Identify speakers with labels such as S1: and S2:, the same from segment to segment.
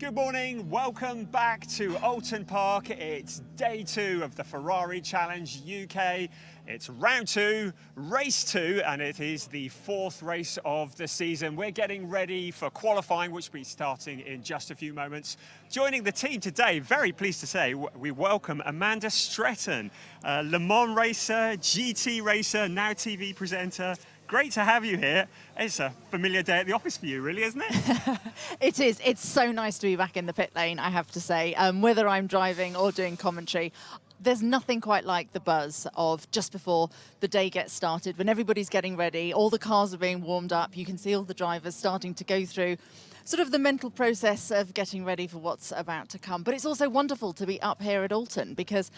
S1: Good morning, welcome back to Oulton Park. It's day 2 of the Ferrari Challenge UK. It's round 2, race 2, and it is the 4th race of the season. We're getting ready for qualifying, which will be starting in just a few moments. Joining the team today, very pleased to say, we welcome Amanda Stretton, Le Mans racer, GT racer, now TV presenter. Great to have you here. It's a familiar day at the office for you, really, isn't it?
S2: It is. It's so nice to be back in the pit lane, I have to say. Whether I'm driving or doing commentary, there's nothing quite like the buzz of just before the day gets started, when everybody's getting ready, all the cars are being warmed up, you can see all the drivers starting to go through sort of the mental process of getting ready for what's about to come. But it's also wonderful to be up here at Oulton, because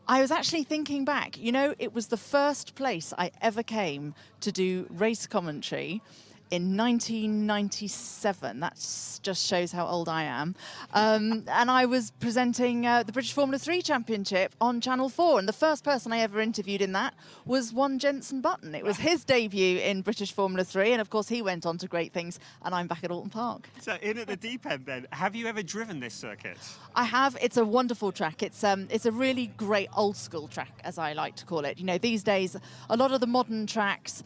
S2: I was actually thinking back, you know, it was the first place I ever came to do race commentary in 1997. That just shows how old I am. And I was presenting the British Formula 3 Championship on Channel 4. And the first person I ever interviewed in that was one Jenson Button. It was his debut in British Formula 3. And of course, he went on to great things. And I'm back at Oulton Park.
S1: So in at the deep end then, have you ever driven this circuit?
S2: I have. It's a wonderful track. It's a really great old school track, as I like to call it. You know, these days, a lot of the modern tracks,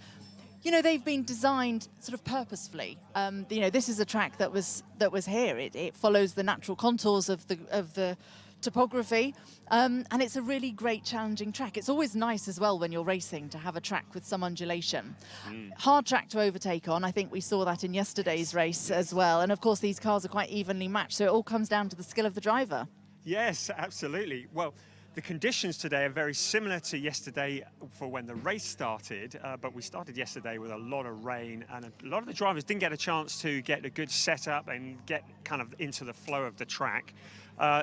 S2: you know, they've been designed sort of purposefully. You know, this is a track that was here. It follows the natural contours of the topography, and it's a really great, challenging track. It's always nice as well when you're racing to have a track with some undulation. Hard track to overtake on. I think we saw that in yesterday's race as well. And of course, these cars are quite evenly matched, so it all comes down to the skill of the driver.
S1: Yes, absolutely. Well, the conditions today are very similar to yesterday for when the race started, but we started yesterday with a lot of rain, and a lot of the drivers didn't get a chance to get a good setup and get kind of into the flow of the track.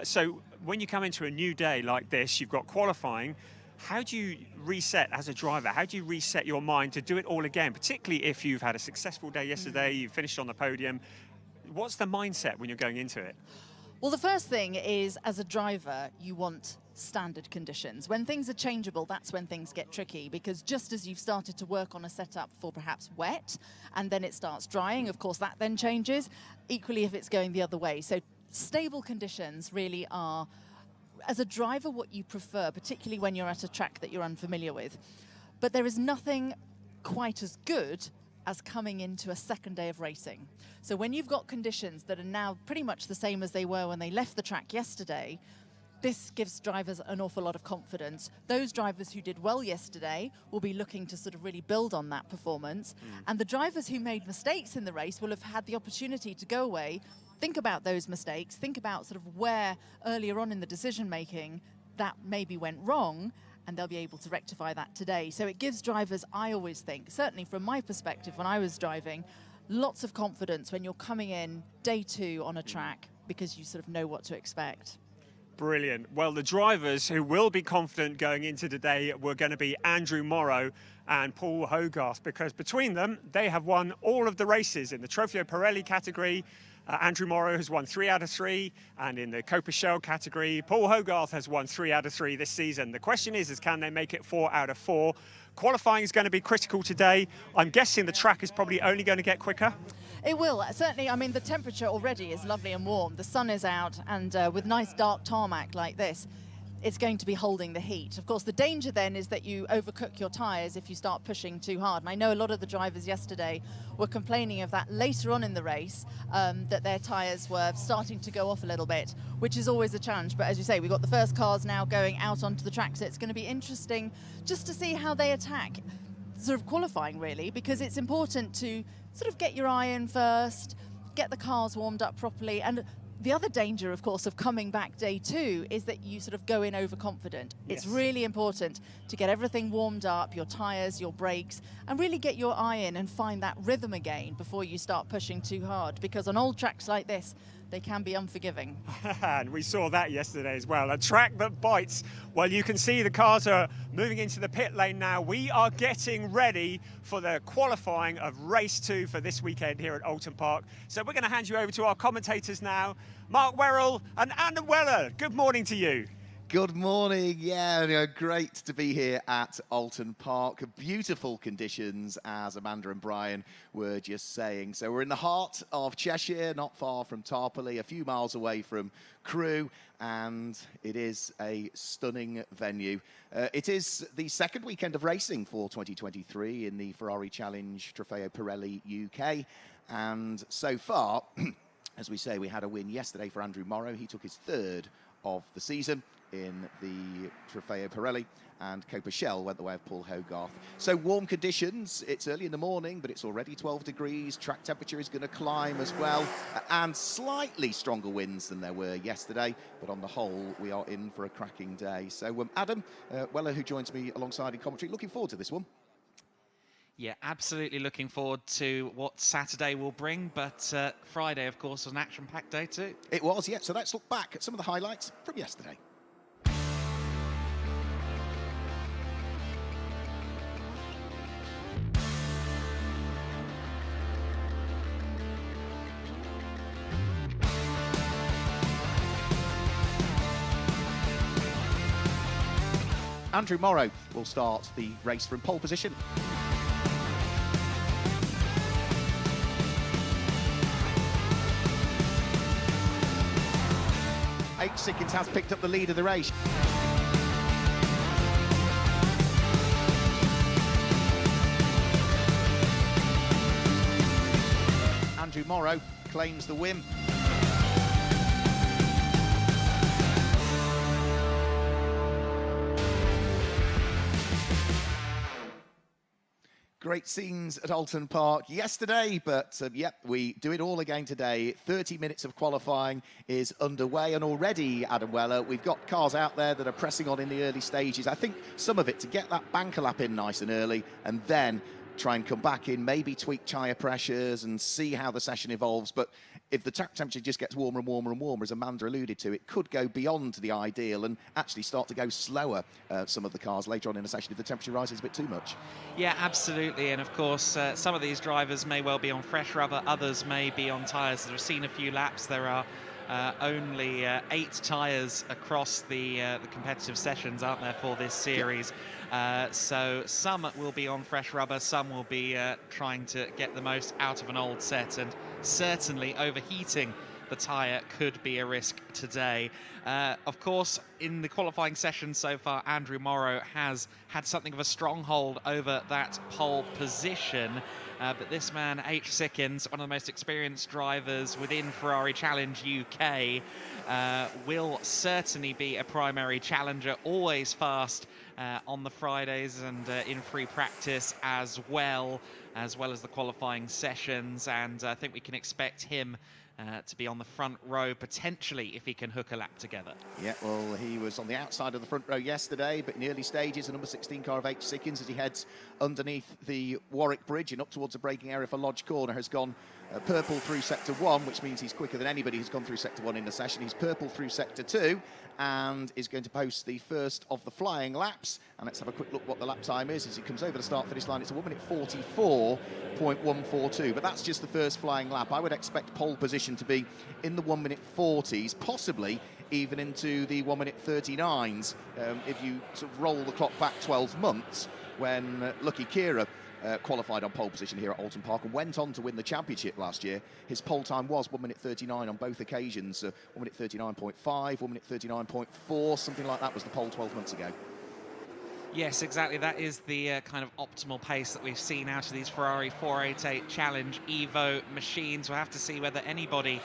S1: So when you come into a new day like this, you've got qualifying. How do you reset as a driver? How do you reset your mind to do it all again, particularly if you've had a successful day yesterday, you finished on the podium? What's the mindset when you're going into it?
S2: Well, the first thing is, as a driver, you want standard conditions. When things are changeable, that's when things get tricky, because just as you've started to work on a setup for perhaps wet, and then it starts drying, of course, that then changes. Equally, if it's going the other way. So stable conditions really are, as a driver, what you prefer, particularly when you're at a track that you're unfamiliar with. But there is nothing quite as good as coming into a second day of racing. So when you've got conditions that are now pretty much the same as they were when they left the track yesterday, this gives drivers an awful lot of confidence. Those drivers who did well yesterday will be looking to sort of really build on that performance. And the drivers who made mistakes in the race will have had the opportunity to go away, think about those mistakes, think about sort of where earlier on in the decision making that maybe went wrong, and they'll be able to rectify that today. So it gives drivers, I always think, certainly from my perspective when I was driving, lots of confidence when you're coming in day 2 on a track, because you sort of know what to expect.
S1: Brilliant. Well, the drivers who will be confident going into today were going to be Andrew Morrow and Paul Hogarth, because between them, they have won all of the races in the Trofeo Pirelli category. Andrew Morrow has won 3 out of 3, and in the Coppa Shell category, Paul Hogarth has won 3 out of 3 this season. The question is can they make it 4 out of 4? Qualifying is going to be critical today. I'm guessing the track is probably only going to get quicker.
S2: It will, certainly. I mean, the temperature already is lovely and warm. The sun is out, and with nice dark tarmac like this, it's going to be holding the heat. Of course, the danger then is that you overcook your tyres if you start pushing too hard. And I know a lot of the drivers yesterday were complaining of that later on in the race, that their tyres were starting to go off a little bit, which is always a challenge. But as you say, we've got the first cars now going out onto the track, so it's going to be interesting just to see how they attack sort of qualifying, really, because it's important to sort of get your eye in first, get the cars warmed up properly. And the other danger, of course, of coming back day 2 is that you sort of go in overconfident. Yes. It's really important to get everything warmed up, your tyres, your brakes, and really get your eye in and find that rhythm again before you start pushing too hard, because on old tracks like this, they can be unforgiving.
S1: And we saw that yesterday as well. A track that bites. Well, you can see the cars are moving into the pit lane now. We are getting ready for the qualifying of race 2 for this weekend here at Oulton Park. So we're going to hand you over to our commentators now. Mark Werrell and Anna Weller. Good morning to you.
S3: Good morning. Yeah, great to be here at Oulton Park. Beautiful conditions, as Amanda and Brian were just saying. So we're in the heart of Cheshire, not far from Tarporley, a few miles away from Crewe, and it is a stunning venue. It is the second weekend of racing for 2023 in the Ferrari Challenge Trofeo Pirelli UK, and so far, as we say, we had a win yesterday for Andrew Morrow. He took his third of the season in the Trofeo Pirelli, and Coppa Shell went the way of Paul Hogarth. So warm conditions, it's early in the morning, but it's already 12 degrees. Track temperature is going to climb as well, and slightly stronger winds than there were yesterday, but on the whole, we are in for a cracking day. So Adam Weller, who joins me alongside in commentary, looking forward to this one.
S4: Yeah, absolutely looking forward to what Saturday will bring, but Friday, of course, was an action-packed day too.
S3: It was, yeah, so let's look back at some of the highlights from yesterday. Andrew Morrow will start the race from pole position. 8 seconds has picked up the lead of the race. Andrew Morrow claims the win. Great scenes at Oulton Park yesterday, but yep, we do it all again today. 30 minutes of qualifying is underway, and already, Adam Weller, we've got cars out there that are pressing on in the early stages. I think some of it to get that banker lap in nice and early, and then try and come back in, maybe tweak tyre pressures and see how the session evolves. But if the track temperature just gets warmer and warmer and warmer, as Amanda alluded to, it could go beyond the ideal and actually start to go slower, some of the cars later on in the session, if the temperature rises a bit too much.
S4: Yeah, absolutely. And of course, some of these drivers may well be on fresh rubber, others may be on tyres that have seen a few laps. There are only 8 tyres across the competitive sessions, aren't there, for this series? So some will be on fresh rubber, some will be trying to get the most out of an old set, and certainly overheating the tyre could be a risk today. Of course, in the qualifying session so far, Andrew Morrow has had something of a stronghold over that pole position. But this man, H. Sickens, one of the most experienced drivers within Ferrari Challenge UK, will certainly be a primary challenger, always fast on the Fridays and in free practice as well as the qualifying sessions. And I think we can expect him to be on the front row, potentially, if he can hook a lap together. Yeah,
S3: well, he was on the outside of the front row yesterday, but in the early stages, the number 16 car of H. Sickens, as he heads underneath the Warwick Bridge and up towards the braking area for Lodge Corner, has gone purple through Sector 1, which means he's quicker than anybody who's gone through Sector 1 in the session. He's purple through Sector 2 and is going to post the first of the flying laps. And let's have a quick look what the lap time is as he comes over the start-finish line. It's a 1 minute 44.142, but that's just the first flying lap. I would expect pole position to be in the 1 minute 40s, possibly even into the 1 minute 39s, if you sort of roll the clock back 12 months when Lucky Kira qualified on pole position here at Oulton Park and went on to win the championship last year. His pole time was 1 minute 39 on both occasions. 1 minute 39.5, 1 minute 39.4, something like that was the pole 12 months ago.
S4: Yes, exactly. That is the kind of optimal pace that we've seen out of these Ferrari 488 Challenge Evo machines. We'll have to see whether anybody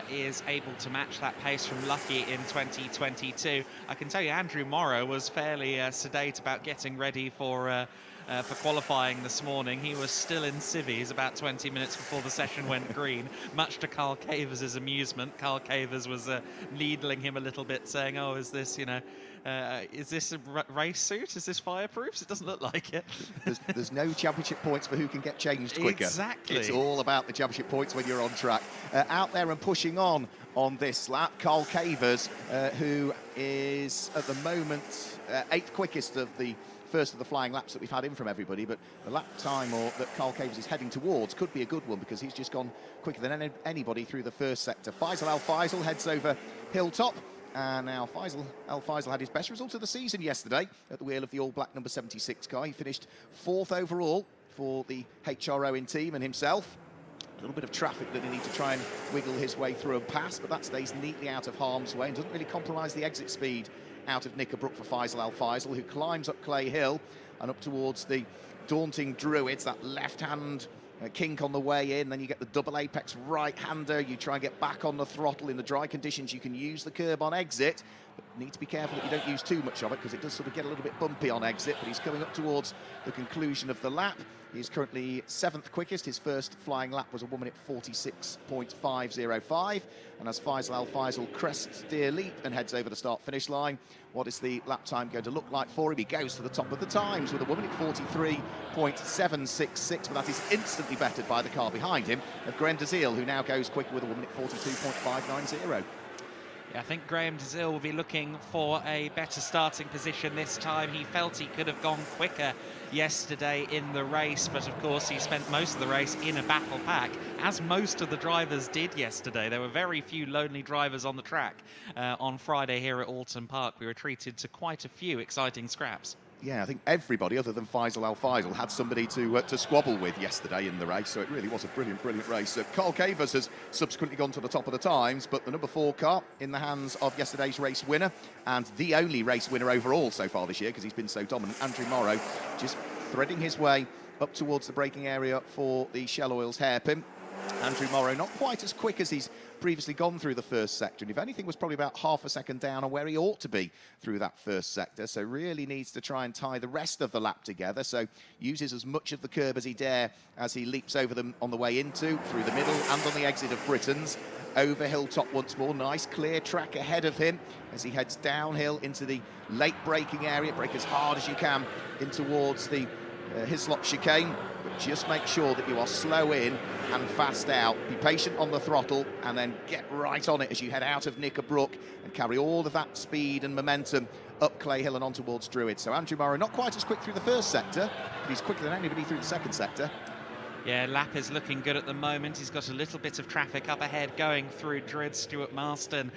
S4: is able to match that pace from Lucky in 2022. I can tell you Andrew Morrow was fairly sedate about getting ready for qualifying this morning. He was still in civvies about 20 minutes before the session went green, much to Carl Cavers' amusement. Carl Cavers was needling him a little bit, saying, oh, is this, you know, is this a race suit? Is this fireproof? It doesn't look like it.
S3: There's no championship points for who can get changed quicker.
S4: Exactly.
S3: It's all about the championship points when you're on track. Out there and pushing on this lap, Carl Cavers, who is at the moment 8th quickest of the first of the flying laps that we've had in from everybody, but the lap time that Carl Cavers is heading towards could be a good one because he's just gone quicker than anybody through the first sector. Faisal Al Faisal heads over Hilltop And now Al Faisal had his best result of the season yesterday at the wheel of the All Black number 76 car. He finished 4th overall for the HRO in team and himself. A little bit of traffic that he needs to try and wiggle his way through and pass, but that stays neatly out of harm's way and doesn't really compromise the exit speed out of Knickerbrook for Faisal Al Faisal, who climbs up Clay Hill and up towards the daunting Druids, that left-hand kink on the way in. Then you get the double apex right-hander. You try and get back on the throttle. In the dry conditions, you can use the curb on exit, but need to be careful that you don't use too much of it, because it does sort of get a little bit bumpy on exit. But he's coming up towards the conclusion of the lap. He's currently 7th quickest. His first flying lap was a 1 minute 46.505. And as Faisal Al Faisal crests Deer Leap and heads over the start-finish line, what is the lap time going to look like for him? He goes to the top of the times with a 1 minute 43.766, but that is instantly bettered by the car behind him of Graham Dazil, who now goes quicker with a 1 minute 42.590.
S4: I think Graham Dazil will be looking for a better starting position this time. He felt he could have gone quicker yesterday in the race, but of course he spent most of the race in a battle pack, as most of the drivers did yesterday. There were very few lonely drivers on the track on Friday here at Oulton Park. We were treated to quite a few exciting scraps.
S3: Yeah, I think everybody other than Faisal Al Faisal had somebody to squabble with yesterday in the race, so it really was a brilliant race. Carl Cavers has subsequently gone to the top of the times, but the number 4 car in the hands of yesterday's race winner, and the only race winner overall so far this year, because he's been so dominant, Andrew Morrow, just threading his way up towards the braking area for the Shell Oils hairpin. Andrew Morrow not quite as quick as he's previously gone through the first sector, and if anything was probably about half a second down on where he ought to be through that first sector, so really needs to try and tie the rest of the lap together, so uses as much of the curb as he dare as he leaps over them on the way into, through the middle and on the exit of Britain's. Over hilltop once more, nice clear track ahead of him as he heads downhill into the late braking area. Brake as hard as you can in towards the Hislop chicane, but just make sure that you are slow in and fast out. Be patient on the throttle and then get right on it as you head out of Knickerbrook and carry all of that speed and momentum up Clay Hill and on towards Druid. So Andrew Morrow not quite as quick through the first sector, but he's quicker than anybody through the second sector.
S4: Yeah, lap is looking good at the moment. He's got a little bit of traffic up ahead going through Druid. Stuart Marston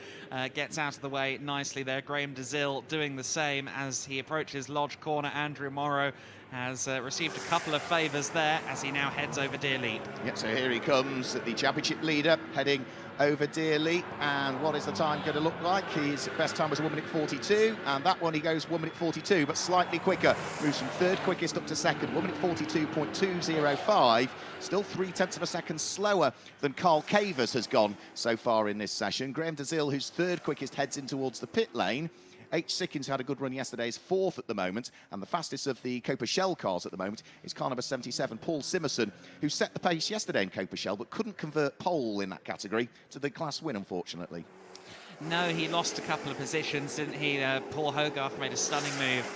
S4: gets out of the way nicely there. Graham Dazil doing the same as he approaches Lodge Corner. Andrew Morrow has received a couple of favours there as he now heads over Deer Leap. Yeah,
S3: so here he comes, the championship leader, heading over Deer Leap. And what is the time going to look like? His best time was 1 minute 42, and that one he goes 1 minute 42, but slightly quicker. Moves from 3rd quickest up to 2nd, 1 minute 42.205. Still 0.3 of a second slower than Carl Cavers has gone so far in this session. Graham Dazil, who's 3rd quickest, heads in towards the pit lane. H. Sickins had a good run yesterday, is 4th at the moment, and the fastest of the Coppa Shell cars at the moment is car number 77, Paul Simerson, who set the pace yesterday in Coppa Shell, but couldn't convert pole in that category to the class win, unfortunately.
S4: No, he lost a couple of positions, didn't he? Paul Hogarth made a stunning move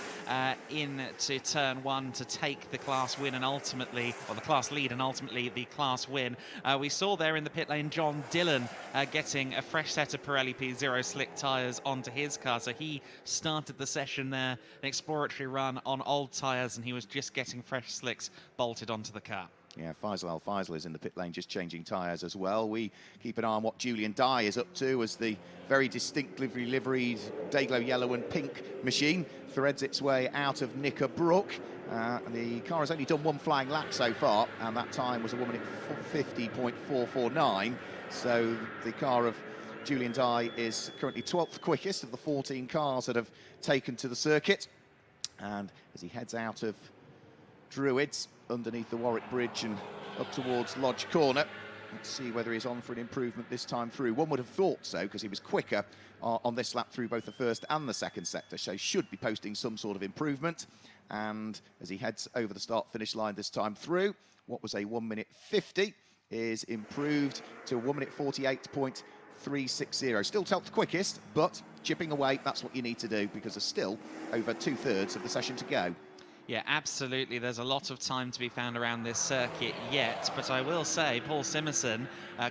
S4: into turn 1 to take the class win and ultimately, or the class lead and ultimately the class win. We saw there in the pit lane John Dillon getting a fresh set of Pirelli P0 slick tyres onto his car, so he started the session there, an exploratory run on old tyres, and he was just getting fresh slicks bolted onto the car.
S3: Yeah, Faisal Al Faisal is in the pit lane just changing tyres as well. We keep an eye on what Julian Dye is up to as the very distinctively liveried Dayglow yellow and pink machine threads its way out of Knickerbrook. The car has only done 1 flying lap so far, and that time was a 1 minute 50.449. So the car of Julian Dye is currently 12th quickest of the 14 cars that have taken to the circuit. And as he heads out of Druids, underneath the Warwick Bridge and up towards Lodge Corner, let's see whether he's on for an improvement this time through. One would have thought so, because he was quicker on this lap through both the first and the second sector, so should be posting some sort of improvement. And as he heads over the start-finish line this time through, what was a 1 minute 50 is improved to 1 minute 48.360. Still 12th quickest, but chipping away, that's what you need to do, because there's still over 2/3 of the session to go.
S4: Yeah, absolutely. There's a lot of time to be found around this circuit yet, but I will say Paul Simerson,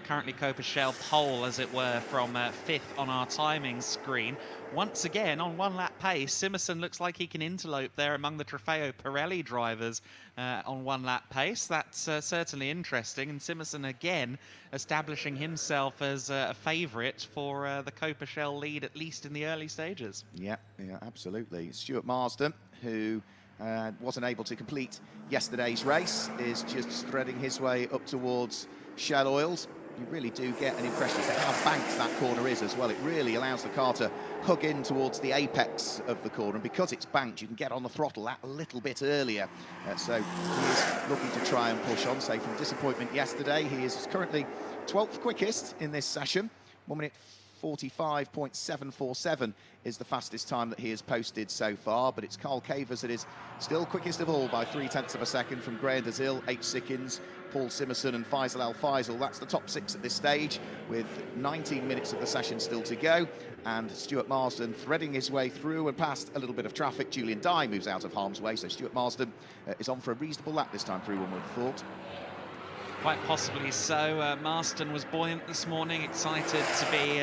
S4: currently Coppa Shell pole, as it were, from 5th on our timing screen. Once again, on one-lap pace, Simerson looks like he can interlope there among the Trofeo Pirelli drivers on one-lap pace. That's certainly interesting, and Simerson again establishing himself as a favourite for the Coppa Shell lead, at least in the early stages.
S3: Yeah, absolutely. Stuart Marsden, who wasn't able to complete yesterday's race, is just threading his way up towards Shell Oils. You really do get an impression of how banked that corner is as well. It really allows the car to hug in towards the apex of the corner, and because it's banked, you can get on the throttle that a little bit earlier. So he is looking to try and push on. So from disappointment yesterday, he is currently 12th quickest in this session. 1 minute 45.747 is the fastest time that he has posted so far, but it's Carl Cavers that is still quickest of all by 0.3 of a second from Graham Dazil, H. Sickins, Paul Simerson and Faisal Al Faisal. That's the top 6 at this stage, with 19 minutes of the session still to go, and Stuart Marsden threading his way through and past a little bit of traffic. Julian Dye moves out of harm's way, so Stuart Marsden is on for a reasonable lap this time through, one would have thought.
S4: Quite possibly so. Marston was buoyant this morning, excited to be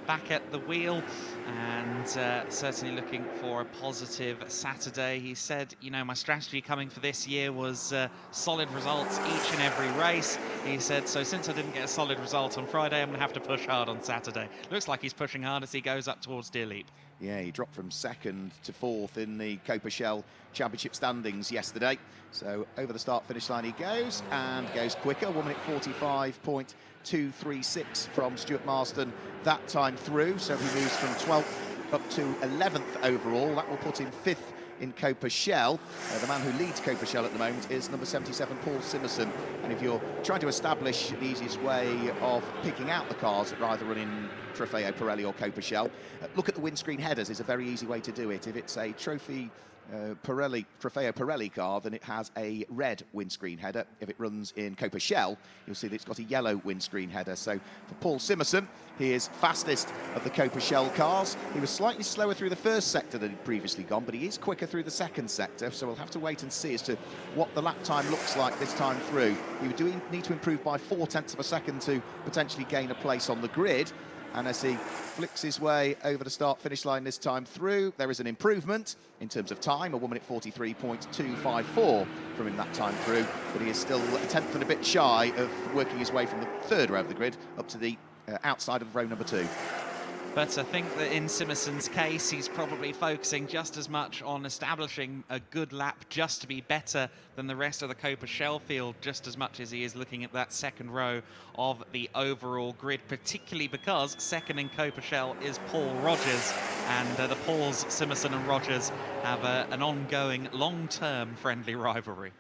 S4: back at the wheel, and certainly looking for a positive Saturday. He said, you know, my strategy coming for this year was solid results each and every race. He said, so since I didn't get a solid result on Friday, I'm going to have to push hard on Saturday. Looks like he's pushing hard as he goes up towards Deer Leap.
S3: Yeah, he dropped from 2nd to 4th in the Coppa Shell Championship standings yesterday. So over the start-finish line he goes, and goes quicker. 1 minute 45.236 from Stuart Marsden that time through. So he moves from 12th up to 11th overall. That will put him 5th in Coppa Shell. The man who leads Coppa Shell at the moment is number 77, Paul Simerson. And if you're trying to establish the easiest way of picking out the cars that are either running Trofeo, Pirelli or Coppa Shell, look at the windscreen headers is a very easy way to do it. If it's a Trofeo Pirelli car, then it has a red windscreen header. If it runs in Coppa Shell, you'll see that it's got a yellow windscreen header. So for Paul Simerson, he is fastest of the Coppa Shell cars. He was slightly slower through the first sector than he'd previously gone, but he is quicker through the second sector, so we'll have to wait and see as to what the lap time looks like this time through. He would need to improve by 0.4 of a second to potentially gain a place on the grid. And as he flicks his way over the start-finish line this time through, there is an improvement in terms of time, a 1 minute 43.254 from him that time through, but he is still a tenth and a bit shy of working his way from the 3rd row of the grid up to the outside of row number 2.
S4: But I think that in Simerson's case, he's probably focusing just as much on establishing a good lap just to be better than the rest of the Coppa Shell field, just as much as he is looking at that 2nd row of the overall grid, particularly because 2nd in Coppa Shell is Paul Rogers, and the Pauls, Simerson and Rogers have an ongoing long-term friendly rivalry.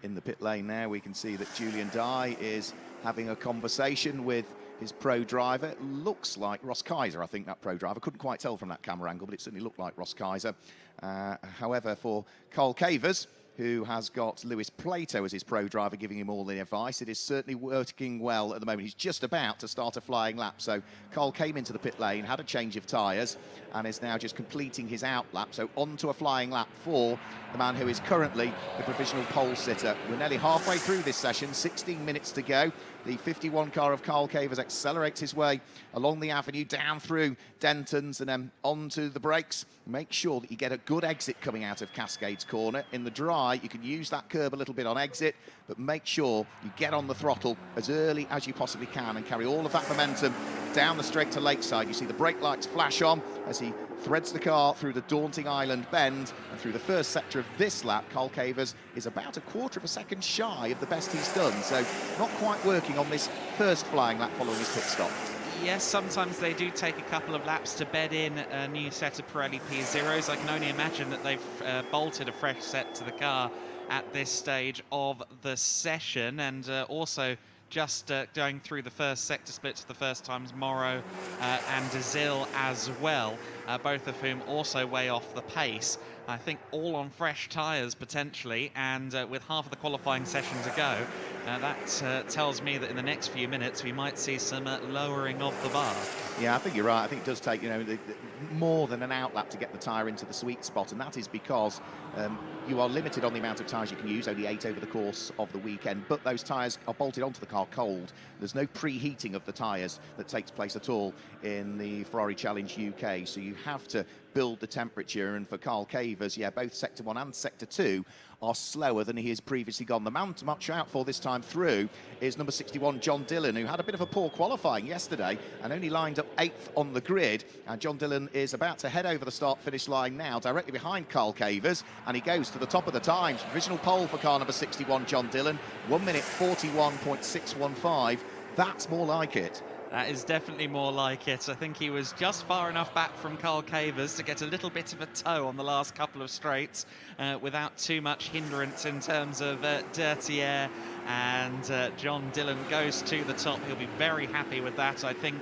S3: In the pit lane now, we can see that Julian Dye is having a conversation with his pro driver. It looks like Ross Kaiser, I think, that pro driver. Couldn't quite tell from that camera angle, but it certainly looked like Ross Kaiser. However, for Carl Cavers, who has got Lewis Plato as his pro driver, giving him all the advice, it is certainly working well at the moment. He's just about to start a flying lap. So Carl came into the pit lane, had a change of tyres, and is now just completing his out lap. So on to a flying lap for the man who is currently the provisional pole sitter. We're nearly halfway through this session, 16 minutes to go. The 51 car of Carl Cavers accelerates his way along the avenue, down through Denton's and then onto the brakes. Make sure that you get a good exit coming out of Cascades Corner. In the dry, you can use that curb a little bit on exit, but make sure you get on the throttle as early as you possibly can and carry all of that momentum down the straight to Lakeside. You see the brake lights flash on as he threads the car through the daunting island bend, and through the first sector of this lap, Carl Cavers is about a 1/4 of a second shy of the best he's done, so not quite working on this first flying lap following his pit stop.
S4: Yes, sometimes they do take a couple of laps to bed in a new set of Pirelli P0s. I can only imagine that they've bolted a fresh set to the car at this stage of the session, and also just going through the first sector splits for the first times, Morrow and Dezil as well, both of whom also way off the pace. I think all on fresh tyres potentially, and with half of the qualifying session to go, that tells me that in the next few minutes we might see some lowering of the bar.
S3: Yeah, I think you're right. I think it does take, more than an outlap to get the tyre into the sweet spot, and that is because you are limited on the amount of tyres you can use, only 8 over the course of the weekend, but those tyres are bolted onto the car cold. There's no preheating of the tyres that takes place at all in the Ferrari Challenge UK, so you have to build the temperature, and for Carl Cavers, yeah, both Sector 1 and Sector 2 are slower than he has previously gone. The man to watch out for this time through is number 61, John Dillon, who had a bit of a poor qualifying yesterday and only lined up 8th on the grid. And John Dillon is about to head over the start-finish line now, directly behind Carl Cavers, and he goes to the top of the times. Provisional pole for car number 61, John Dillon, 1 minute 41.615. That's more like it.
S4: That is definitely more like it. I think he was just far enough back from Carl Cavers to get a little bit of a toe on the last couple of straights without too much hindrance in terms of dirty air. And John Dillon goes to the top. He'll be very happy with that. I think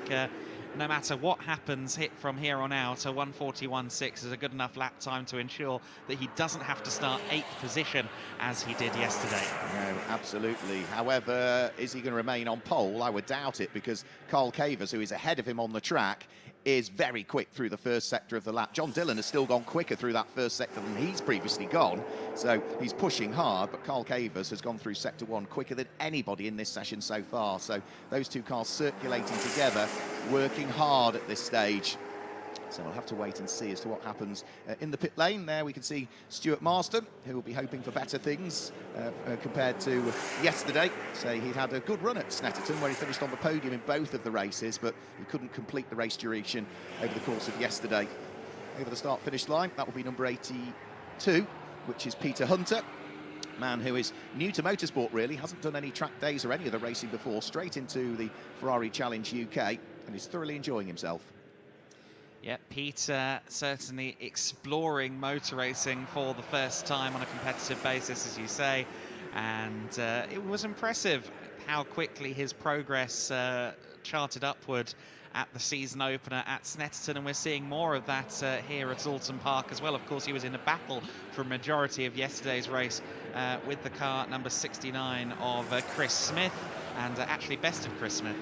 S4: no matter what happens from here on out, a 1:41.6 is a good enough lap time to ensure that he doesn't have to start 8th position as he did yesterday.
S3: No, absolutely. However, is he going to remain on pole? I would doubt it, because Carl Cavers, who is ahead of him on the track, is very quick through the first sector of the lap. John Dillon has still gone quicker through that first sector than he's previously gone, so he's pushing hard, but Carl Cavers has gone through sector 1 quicker than anybody in this session so far. So those two cars circulating together, working hard at this stage. So we'll have to wait and see as to what happens in the pit lane. There we can see Stuart Marston, who will be hoping for better things compared to yesterday. So he'd had a good run at Snetterton, where he finished on the podium in both of the races, but he couldn't complete the race duration over the course of yesterday. Over the start-finish line, that will be number 82, which is Peter Hunter. Man who is new to motorsport, really, hasn't done any track days or any other racing before, straight into the Ferrari Challenge UK, and is thoroughly enjoying himself.
S4: Yeah, Peter certainly exploring motor racing for the first time on a competitive basis, as you say, and it was impressive how quickly his progress charted upward at the season opener at Snetterton, and we're seeing more of that here at Oulton Park as well. Of course, he was in a battle for a majority of yesterday's race with the car number 69 of Chris Smith, and actually bested Chris Smith.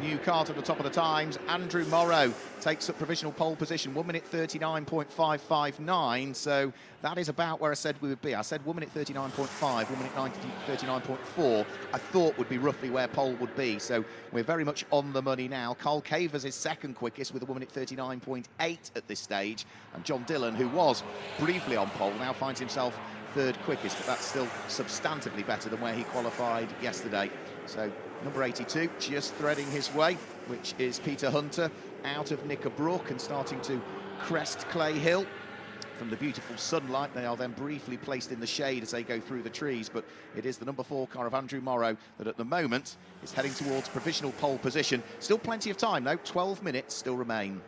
S3: New car to the top of the times. Andrew Morrow takes up provisional pole position, 1 minute 39.559. So that is about where I said we would be. I said 1 minute 39.5, 1 minute 39.4. I thought would be roughly where pole would be. So we're very much on the money now. Carl Cavers is second quickest with a 1 minute 39.8 at this stage. And John Dillon, who was briefly on pole, now finds himself third quickest, but that's still substantively better than where he qualified yesterday. So number 82 just threading his way, which is Peter Hunter, out of Knickerbrook and starting to crest Clay Hill. From the beautiful sunlight, they are then briefly placed in the shade as they go through the trees, but it is the number 4 car of Andrew Morrow that at the moment is heading towards provisional pole position. Still plenty of time though, 12 minutes still remain.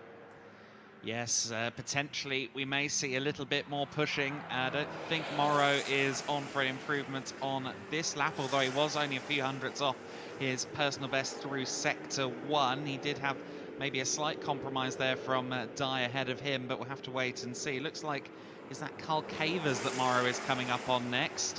S4: Yes, potentially we may see a little bit more pushing. I don't think Morrow is on for an improvement on this lap, although he was only a few hundredths off his personal best through sector 1. He did have maybe a slight compromise there from Dye ahead of him, but we'll have to wait and see. Looks like, is that Carl Cavers that Morrow is coming up on next?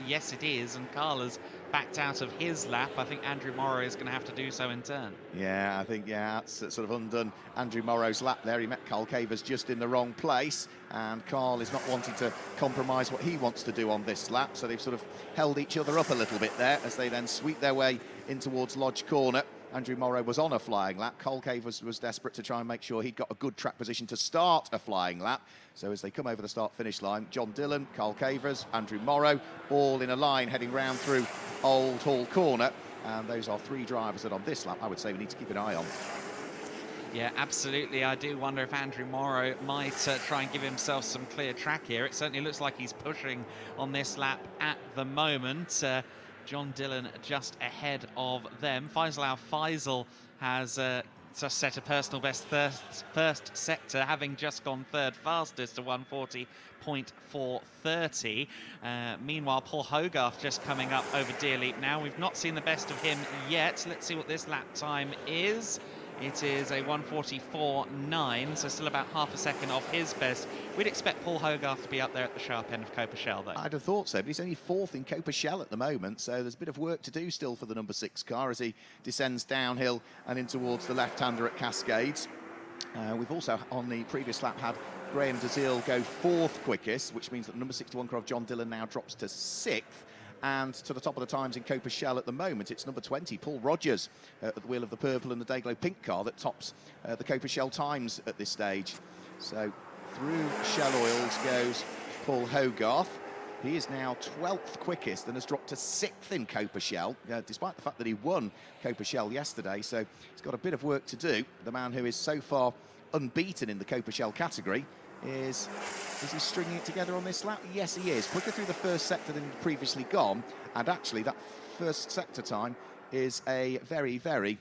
S4: Yes, it is, and Carl has backed out of his lap. I think Andrew Morrow is going to have to do so in turn.
S3: Yeah, I think, yeah, that's sort of undone Andrew Morrow's lap there. He met Carl Cavers just in the wrong place, and Carl is not wanting to compromise what he wants to do on this lap, so they've sort of held each other up a little bit there as they then sweep their way in towards Lodge Corner. Andrew Morrow was on a flying lap. Carl Cavers was desperate to try and make sure he'd got a good track position to start a flying lap. So as they come over the start-finish line, John Dillon, Carl Cavers, Andrew Morrow, all in a line heading round through Old Hall Corner. And those are 3 drivers that on this lap I would say we need to keep an eye on.
S4: Yeah, absolutely. I do wonder if Andrew Morrow might try and give himself some clear track here. It certainly looks like he's pushing on this lap at the moment. John Dillon just ahead of them. Faisal Al-Faisal has just set a personal best first sector, having just gone third fastest to 140.430. Meanwhile, Paul Hogarth just coming up over Deer Leap now. We've not seen the best of him yet. Let's see what this lap time is. It is a 144.9, so still about half a second off his best. We'd expect Paul Hogarth to be up there at the sharp end of Coppa though.
S3: I'd have thought so, but he's only fourth in Coppa at the moment, so there's a bit of work to do still for the number 6 car as he descends downhill and in towards the left-hander at Cascades. We've also, on the previous lap, had Graham Dazil go 4th quickest, which means that the number 61 car of John Dillon now drops to 6th. And to the top of the times in Coppa at the moment, it's number 20, Paul Rogers, at the wheel of the purple and the Dayglow pink car that tops the Coppa times at this stage. So through Shell Oils goes Paul Hogarth. He is now 12th quickest and has dropped to 6th in Coppa despite the fact that he won Coppa yesterday. So he's got a bit of work to do. The man who is so far unbeaten in the Coppa category is he stringing it together on this lap? Yes, he is. Quicker through the first sector than he'd previously gone, and actually that first sector time is a very, very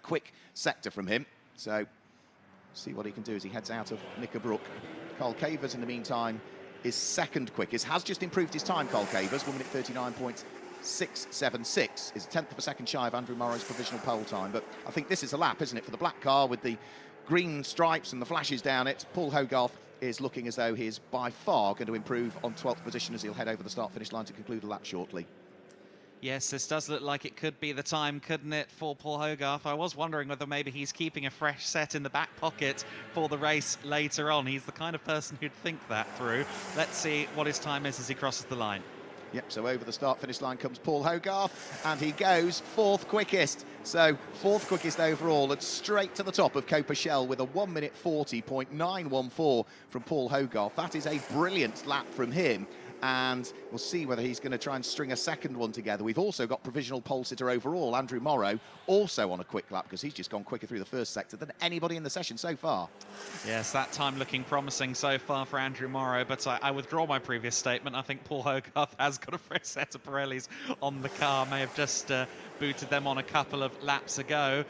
S3: quick sector from him. So see what he can do as he heads out of Knickerbrook. Carl Cavers, in the meantime, is 2nd quickest. Has just improved his time, Carl Cavers, 1 minute 39.676. Is a 10th of a second shy of Andrew Morrow's provisional pole time. But I think this is a lap, isn't it, for the black car with the green stripes and the flashes down it. Paul Hogarth is looking as though he is by far going to improve on 12th position as he'll head over the start-finish line to conclude the lap shortly.
S4: Yes, this does look like it could be the time, couldn't it, for Paul Hogarth? I was wondering whether maybe he's keeping a fresh set in the back pocket for the race later on. He's the kind of person who'd think that through. Let's see what his time is as he crosses the line.
S3: Yep, so over the start-finish line comes Paul Hogarth, and he goes 4th quickest. So 4th quickest overall, and straight to the top of Coppa with a 1 minute 40.914 from Paul Hogarth. That is a brilliant lap from him, and we'll see whether he's going to try and string a second one together. We've also got provisional pole sitter overall, Andrew Morrow, also on a quick lap, because he's just gone quicker through the first sector than anybody in the session so far.
S4: Yes, that time looking promising so far for Andrew Morrow, but I withdraw my previous statement. I think Paul Hogarth has got a fresh set of Pirellis on the car, may have just booted them on a couple of laps ago.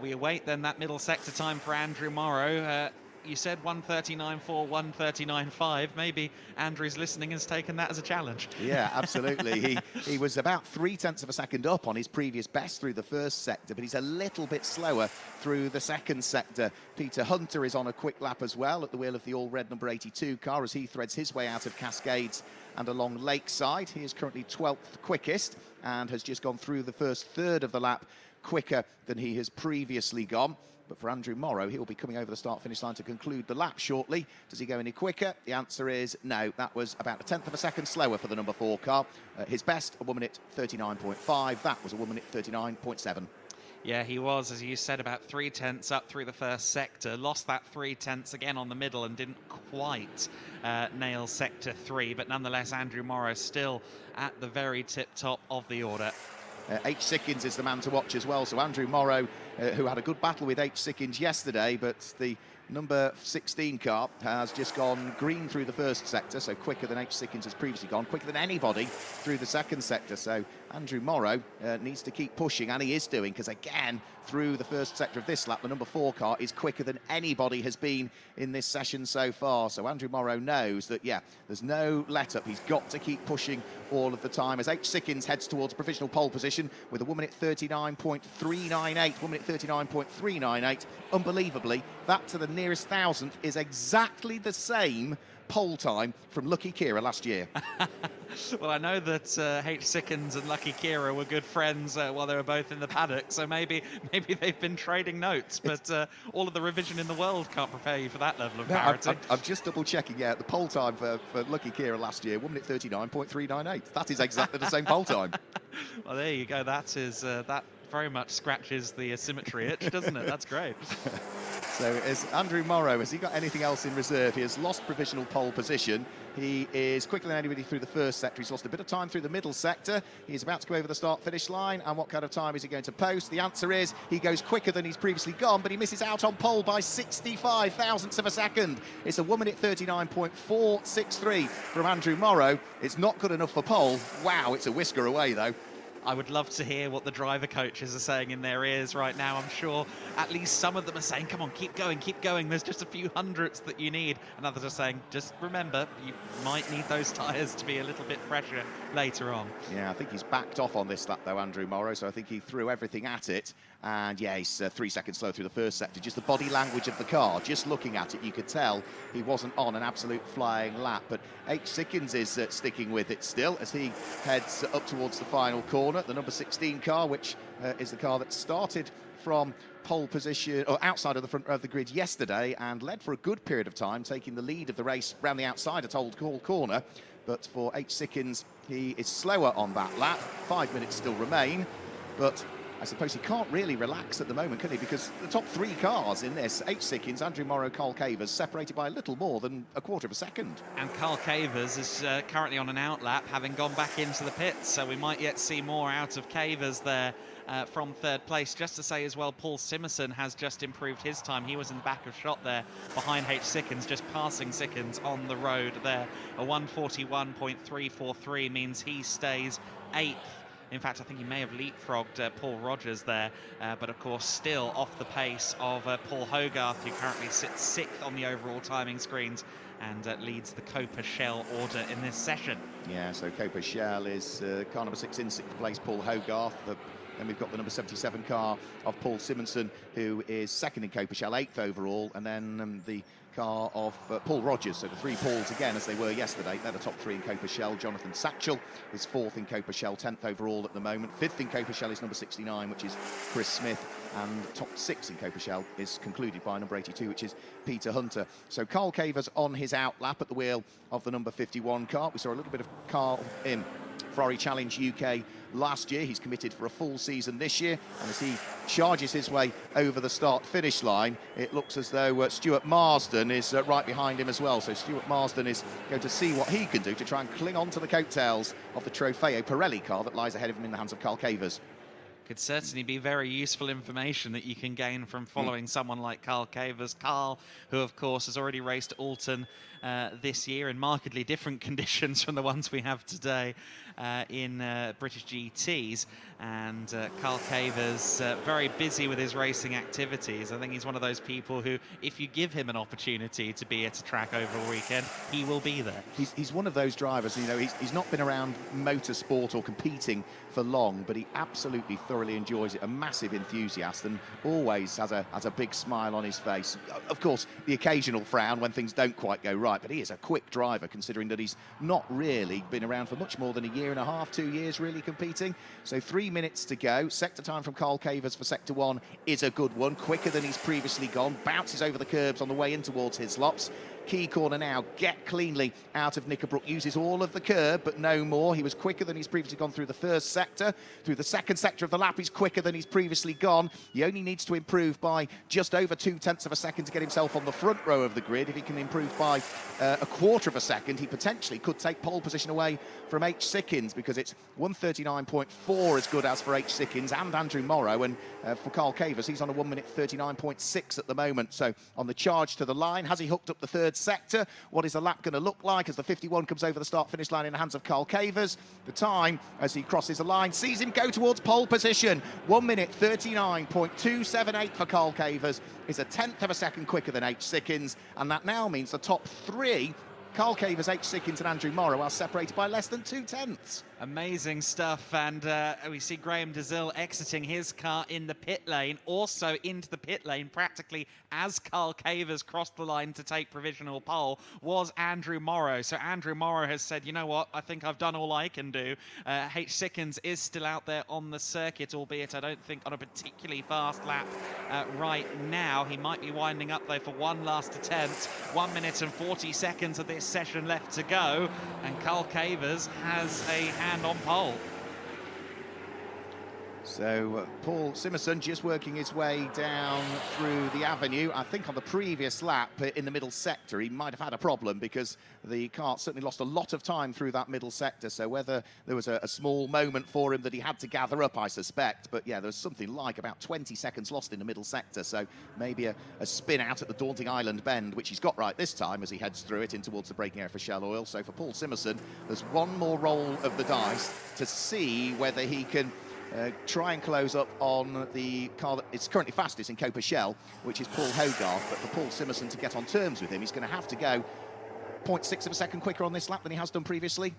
S4: We await then that middle sector time for Andrew Morrow. You said 139.4, 139.5. Maybe Andrew's listening and has taken that as a challenge.
S3: Yeah, absolutely. he was about 0.3 of a second up on his previous best through the first sector, but he's a little bit slower through the second sector. Peter Hunter is on a quick lap as well at the wheel of the all-red number 82 car as he threads his way out of Cascades and along Lakeside. He is currently 12th quickest and has just gone through the first third of the lap quicker than he has previously gone. But for Andrew Morrow, he'll be coming over the start-finish line to conclude the lap shortly. Does he go any quicker? The answer is no. That was about a 10th of a second slower for the number 4 car. His best, a 1 minute 39.5. That was a 1 minute 39.7.
S4: Yeah, he was, as you said, about 3/10 up through the first sector. Lost that 3/10 again on the middle and didn't quite nail sector 3. But nonetheless, Andrew Morrow still at the very tip-top of the order.
S3: H. Sickins is the man to watch as well. So Andrew Morrow, who had a good battle with H. Sickins yesterday, but the number 16 car has just gone green through the first sector, so quicker than H. Sickins has previously gone, quicker than anybody through the second sector. So Andrew Morrow needs to keep pushing, and he is doing, because again, through the first sector of this lap, the number 4 car is quicker than anybody has been in this session so far. So Andrew Morrow knows that, yeah, there's no let-up. He's got to keep pushing all of the time as H. Sickins heads towards provisional pole position with a 1 minute 39.398, 1 minute 39.398. Unbelievably, that to the nearest thousandth is exactly the same pole time from Lucky Kira last year.
S4: Well, I know that H. Sickins and Lucky Kira were good friends while they were both in the paddock, so maybe they've been trading notes, but all of the revision in the world can't prepare you for that level of parity.
S3: I'm just double-checking, yeah, the pole time for Lucky Kira last year, 1 minute 39.398. That is exactly the same pole time.
S4: Well, there you go. That is that very much scratches the symmetry itch, doesn't it? That's great.
S3: So is Andrew Morrow, has he got anything else in reserve? He has lost provisional pole position. He is quicker than anybody through the first sector. He's lost a bit of time through the middle sector. He's about to go over the start-finish line. And what kind of time is he going to post? The answer is he goes quicker than he's previously gone, but he misses out on pole by 65 thousandths of a second. It's a 1 minute 39.463 from Andrew Morrow. It's not good enough for pole. Wow, it's a whisker away, though.
S4: I would love to hear what the driver coaches are saying in their ears right now. I'm sure at least some of them are saying, come on, keep going. There's just a few hundredths that you need. And others are saying, just remember, you might need those tyres to be a little bit fresher later on.
S3: Yeah, I think he's backed off on this lap, though, Andrew Morrow, so I think he threw everything at it. And, yeah, he's 3 seconds slow through the first sector. Just the body language of the car, just looking at it, you could tell he wasn't on an absolute flying lap. But H. Sickins is sticking with it still as he heads up towards the final corner. The number 16 car, which is the car that started from pole position, or outside of the front row of the grid yesterday, and led for a good period of time, taking the lead of the race round the outside at Old Hall Corner. But for H. Sickins, he is slower on that lap. 5 minutes still remain, but I suppose he can't really relax at the moment, can he? Because the top 3 cars in this, H. Sickins, Andrew Morrow, Carl Cavers, separated by a little more than a quarter of a second.
S4: And Carl Cavers is currently on an outlap, having gone back into the pits, so we might yet see more out of Cavers there from third place. Just to say as well, Paul Simonson has just improved his time. He was in the back of shot there behind H. Sickins, just passing Sickins on the road there. A 141.343 means he stays 8th. In fact, I think he may have leapfrogged Paul Rogers there, but of course still off the pace of Paul Hogarth, who currently sits 6th on the overall timing screens and leads the Coppa Shell order in this session.
S3: Yeah, so Coppa Shell is car number 6 in 6th place, Paul Hogarth. Then we've got the number 77 car of Paul Simonson, who is 2nd in Coppa Shell, 8th overall, and then the car of Paul Rogers. So the 3 Pauls again, as they were yesterday. They're the top 3 in Coppa Shell. Jonathan Satchel is 4th in Coppa Shell, 10th overall at the moment. 5th in Coppa Shell is number 69, which is Chris Smith. And top 6 in Coppa Shell is concluded by number 82, which is Peter Hunter. So Carl Cavers on his outlap at the wheel of the number 51 car. We saw a little bit of Carl in Ferrari Challenge UK last year. He's committed for a full season this year, and as he charges his way over the start-finish line, it looks as though Stuart Marsden is right behind him as well. So Stuart Marsden is going to see what he can do to try and cling on to the coattails of the Trofeo Pirelli car that lies ahead of him in the hands of Carl Cavers.
S4: Could certainly be very useful information that you can gain from following someone like Carl Cavers. Carl, who of course has already raced Oulton this year in markedly different conditions from the ones we have today in British GTs. And Carl Cavers, very busy with his racing activities. I think he's one of those people who, if you give him an opportunity to be at a track over a weekend, he will be there.
S3: He's one of those drivers, you know, he's not been around motorsport or competing for long, but he absolutely thoroughly enjoys it, a massive enthusiast, and always has a big smile on his face. Of course, the occasional frown when things don't quite go right, but he is a quick driver, considering that he's not really been around for much more than a year and a half, 2 years really competing. So 3 minutes to go. Sector time from Carl Cavers for sector 1 is a good one, quicker than he's previously gone, bounces over the curbs on the way in towards Hislops. Key corner now, get cleanly out of Knickerbrook, uses all of the curb, but no more. He was quicker than he's previously gone through the first sector. Through the second sector of the lap, he's quicker than he's previously gone. He only needs to improve by just over 0.2 of a second to get himself on the front row of the grid. If he can improve by a quarter of a second, he potentially could take pole position away from H. Sickins, because it's 1:39.4 as good as for H. Sickins and Andrew Morrow, and for Carl Cavers, he's on a 1:39.6 at the moment. So on the charge to the line, has he hooked up the third sector? What is the lap going to look like as the 51 comes over the start-finish line in the hands of Carl Cavers? The time, as he crosses the line, sees him go towards pole position. 1:39.278 for Carl Cavers is a 1/10 of a second quicker than H. Sickins, and that now means the top 3, Carl Cavers, H. Sickins and Andrew Morrow, are separated by less than 0.2.
S4: Amazing stuff, and we see Graham DeZille exiting his car in the pit lane, also into the pit lane practically as Carl Cavers crossed the line to take provisional pole, was Andrew Morrow. So Andrew Morrow has said, you know what, I think I've done all I can do. H. Sickins is still out there on the circuit, albeit I don't think on a particularly fast lap right now. He might be winding up though for one last attempt. 1 minute and 40 seconds of this session left to go, and Carl Cavers has a hand on pole.
S3: So Paul Simerson just working his way down through the avenue. I think on the previous lap in the middle sector he might have had a problem because the kart certainly lost a lot of time through that middle sector. So whether there was a small moment for him that he had to gather up, I suspect. But yeah, there was something like about 20 seconds lost in the middle sector. So maybe a spin out at the daunting island bend, which he's got right this time as he heads through it in towards the braking area for Shell Oil. So for Paul Simerson, there's one more roll of the dice to see whether he can try and close up on the car that is currently fastest in Coppa Shell, which is Paul Hogarth. But for Paul Simerson to get on terms with him, he's going to have to go 0.6 of a second quicker on this lap than he has done previously.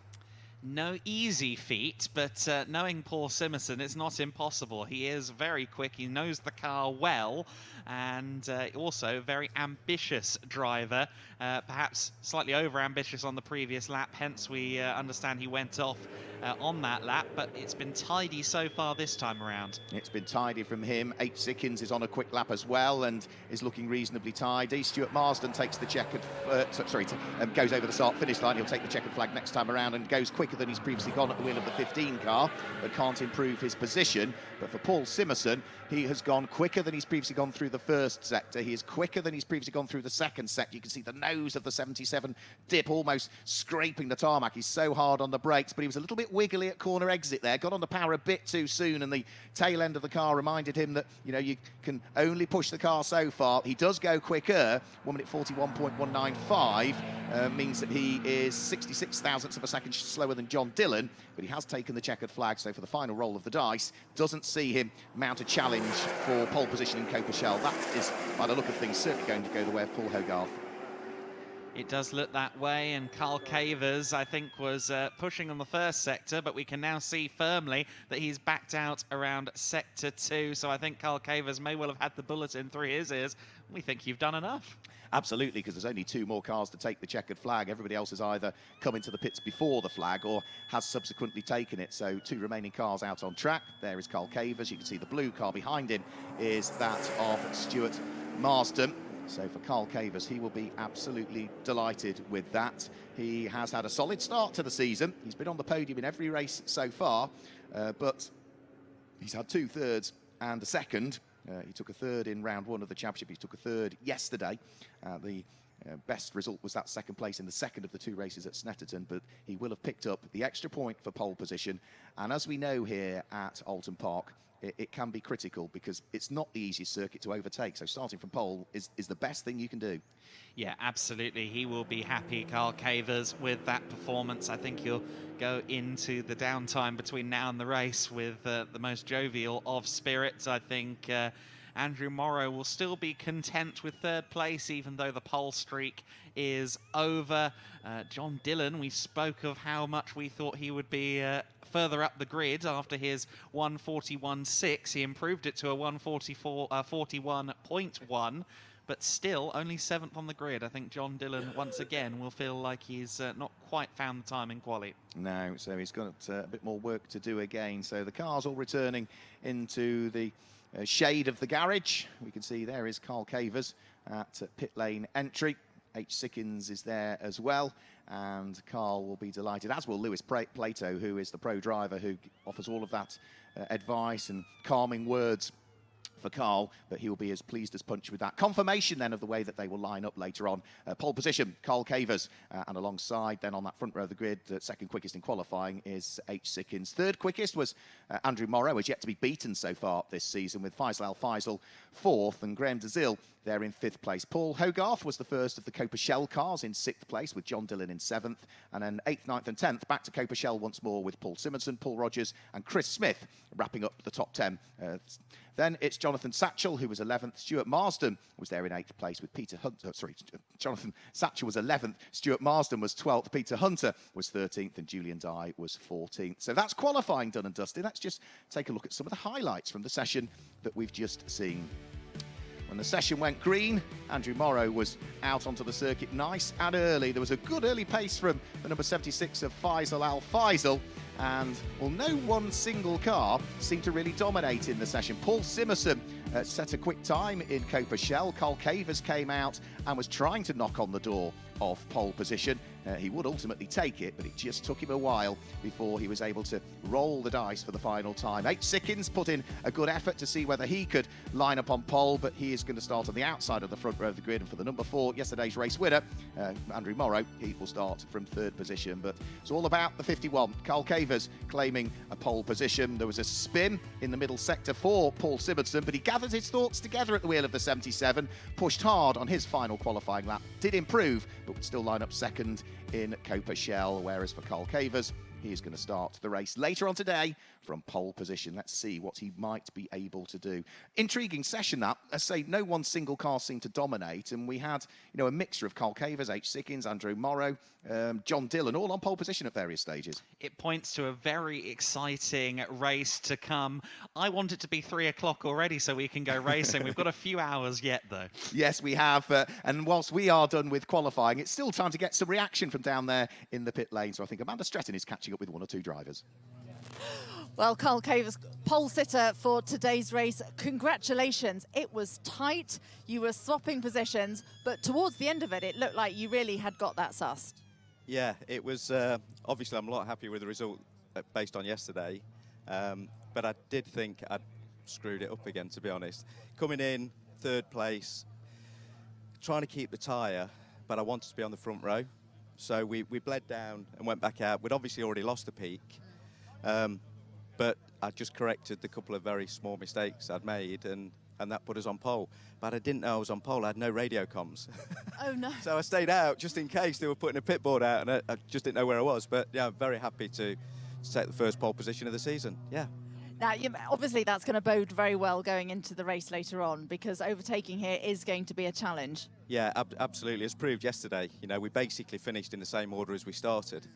S4: No easy feat, but knowing Paul Simerson, it's not impossible. He is very quick, he knows the car well, and also a very ambitious driver, perhaps slightly over-ambitious on the previous lap, hence we understand he went off on that lap, but it's been tidy so far this time around.
S3: It's been tidy from him. H. Sickins is on a quick lap as well and is looking reasonably tidy. Stuart Marsden takes the checkered, goes over the start-finish line. He'll take the checkered flag next time around and goes quicker than he's previously gone at the wheel of the 15 car, but can't improve his position. But for Paul Simerson, he has gone quicker than he's previously gone through the first sector. He is quicker than he's previously gone through the second sector. You can see the nose of the 77 dip almost scraping the tarmac. He's so hard on the brakes, but he was a little bit wiggly at corner exit there. Got on the power a bit too soon, and the tail end of the car reminded him that, you know, you can only push the car so far. He does go quicker. 1 minute 41.195 means that he is 66 thousandths of a second slower than John Dillon, but he has taken the checkered flag. So for the final roll of the dice, doesn't see him mount a challenge for pole position in Coppa Shell. That is, by the look of things, certainly going to go the way of Paul Hogarth.
S4: It does look that way, and Carl Cavers, I think, was pushing on the first sector, but we can now see firmly that he's backed out around sector 2. So I think Carl Cavers may well have had the bulletin through his ears. We think you've done enough.
S3: Absolutely, because there's only 2 more cars to take the checkered flag. Everybody else has either come into the pits before the flag or has subsequently taken it. So 2 remaining cars out on track. There is Carl Cavers. You can see the blue car behind him is that of Stuart Marsden. So for Carl Cavers, he will be absolutely delighted with that. He has had a solid start to the season. He's been on the podium in every race so far, but he's had 2 thirds and a second. He took a third in round 1 of the championship. He took a third yesterday. The best result was that second place in the second of the 2 races at Snetterton, but he will have picked up the extra point for pole position. And as we know here at Oulton Park, it can be critical because it's not the easiest circuit to overtake. So starting from pole is the best thing you can do.
S4: Yeah, absolutely. He will be happy, Carl Cavers, with that performance. I think he'll go into the downtime between now and the race with the most jovial of spirits. I think Andrew Morrow will still be content with 3rd place, even though the pole streak is over. John Dillon, we spoke of how much we thought he would be further up the grid after his 1:41.6. He improved it to a 1:41.1, but still only 7th on the grid. I think John Dillon, once again, will feel like he's not quite found the time in quali.
S3: No, so he's got a bit more work to do again. So the cars all returning into the shade of the garage. We can see there is Carl Cavers at pit lane entry. H. Sickins is there as well, and Carl will be delighted, as will Lewis Plato, who is the pro driver who offers all of that advice and calming words for Carl, but he will be as pleased as punch with that. Confirmation then of the way that they will line up later on. Pole position, Carl Cavers, and alongside then on that front row of the grid, second quickest in qualifying is H. Sickins. Third quickest was Andrew Morrow, who's yet to be beaten so far this season, with Faisal Al Faisal 4th and Graham Dazil there in 5th place. Paul Hogarth was the first of the Coppa Shell cars in 6th place, with John Dillon in 7th, and then 8th, 9th and 10th back to Coppa Shell once more with Paul Simerson, Paul Rogers and Chris Smith wrapping up the top 10. Then it's Jonathan Satchell, who was 11th. Stuart Marsden was there in 8th place with Peter Hunter. Jonathan Satchell was 11th. Stuart Marsden was 12th. Peter Hunter was 13th, and Julian Dye was 14th. So that's qualifying done and dusted. Let's just take a look at some of the highlights from the session that we've just seen. When the session went green, Andrew Morrow was out onto the circuit nice and early. There was a good early pace from the number 76 of Faisal Al Faisal, and well, no one single car seemed to really dominate in the session. Paul Simerson set a quick time in Coppa Shell. Carl Cavers came out and was trying to knock on the door of pole position. He would ultimately take it, but it just took him a while before he was able to roll the dice for the final time. H. Sickins put in a good effort to see whether he could line up on pole, but he is going to start on the outside of the front row of the grid. And for the number 4, yesterday's race winner, Andrew Morrow, he will start from 3rd position. But it's all about the 51. Carl Cavers claiming a pole position. There was a spin in the middle sector for Paul Simonson, but he gathered his thoughts together at the wheel of the 77, pushed hard on his final qualifying lap, did improve, but would still line up 2nd in Coppa Shell, whereas for Carl Cavers, he is going to start the race later on today from pole position. Let's see what he might be able to do. Intriguing session that. I say no one single car seemed to dominate, and we had, you know, a mixture of Carl Cavers, H. Sickins, Andrew Morrow, John Dillon, all on pole position at various stages.
S4: It points to a very exciting race to come. I want it to be 3 o'clock already so we can go racing. We've got a few hours yet, though.
S3: Yes, we have. And whilst we are done with qualifying, it's still time to get some reaction from down there in the pit lane. So I think Amanda Stretton is catching up with 1 or 2 drivers.
S2: Well, Carl Cavers, pole sitter for today's race. Congratulations. It was tight. You were swapping positions, but towards the end of it, it looked like you really had got that sussed.
S5: Yeah, it was, obviously I'm a lot happier with the result based on yesterday, but I did think I'd screwed it up again, to be honest. Coming in 3rd place, trying to keep the tyre, but I wanted to be on the front row. So we bled down and went back out. We'd obviously already lost the peak, but I just corrected the couple of very small mistakes I'd made, and that put us on pole. But I didn't know I was on pole. I had no radio comms.
S2: Oh, no.
S5: So I stayed out just in case they were putting a pit board out, and I just didn't know where I was. But yeah, I'm very happy to take the first pole position of the season. Yeah.
S2: Now, obviously, that's going to bode very well going into the race later on, because overtaking here is going to be a challenge.
S5: Yeah, absolutely. As proved yesterday, you know, we basically finished in the same order as we started.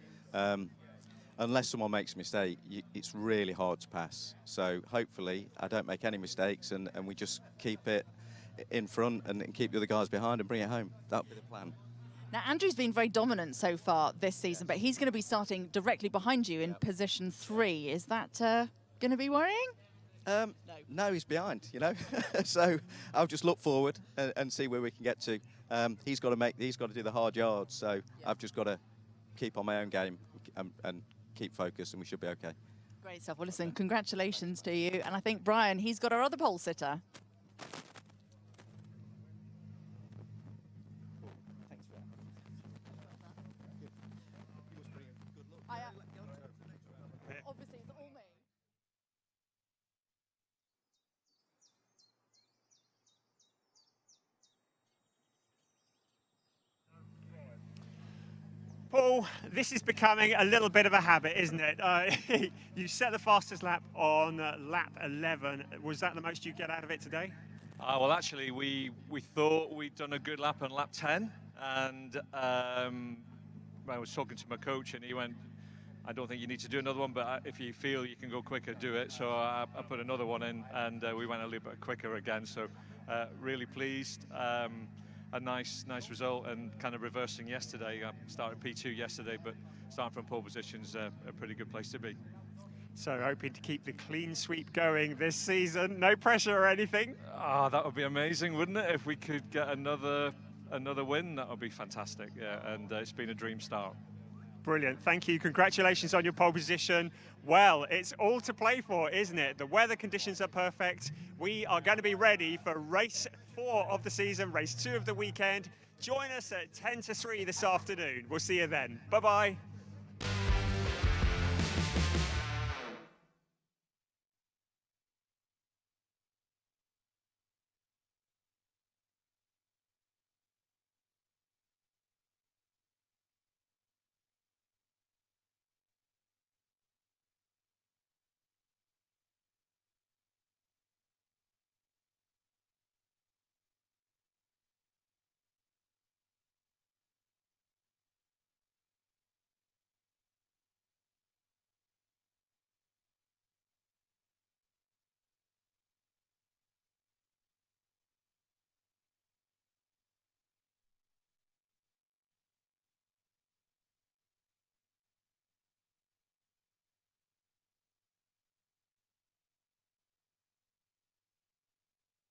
S5: Unless someone makes a mistake, it's really hard to pass. So hopefully I don't make any mistakes, and we just keep it in front and keep the other guys behind and bring it home. That'll be the plan.
S2: Now, Andrew's been very dominant so far this season, but he's going to be starting directly behind you in position 3. Is that going to be worrying?
S5: No, he's behind, you know. So I'll just look forward and see where we can get to. He's got to do the hard yards, so yeah. I've just got to keep on my own game and keep focused, and we should be okay.
S2: Great stuff. Well, listen, congratulations to you. And I think Brian, he's got our other pole sitter.
S5: Thanks for that.
S2: Obviously, it's all me.
S1: Paul, this is becoming a little bit of a habit, isn't it? You set the fastest lap on lap 11. Was that the most you get out of it today?
S6: Well, actually, we thought we'd done a good lap on lap 10, and I was talking to my coach, and he went, I don't think you need to do another one, but if you feel you can go quicker, do it. So I put another one in, and we went a little bit quicker again. So really pleased. A nice result, and kind of reversing yesterday. I started P2 yesterday, but starting from pole position's a pretty good place to be.
S1: So hoping to keep the clean sweep going this season. No pressure or anything?
S6: That would be amazing, wouldn't it? If we could get another win, that would be fantastic. Yeah, and it's been a dream start.
S1: Brilliant, thank you. Congratulations on your pole position. Well, it's all to play for, isn't it? The weather conditions are perfect. We are going to be ready for race 4 of the season, race 2 of the weekend. Join us at 10 to 3 this afternoon. We'll see you then. Bye-bye.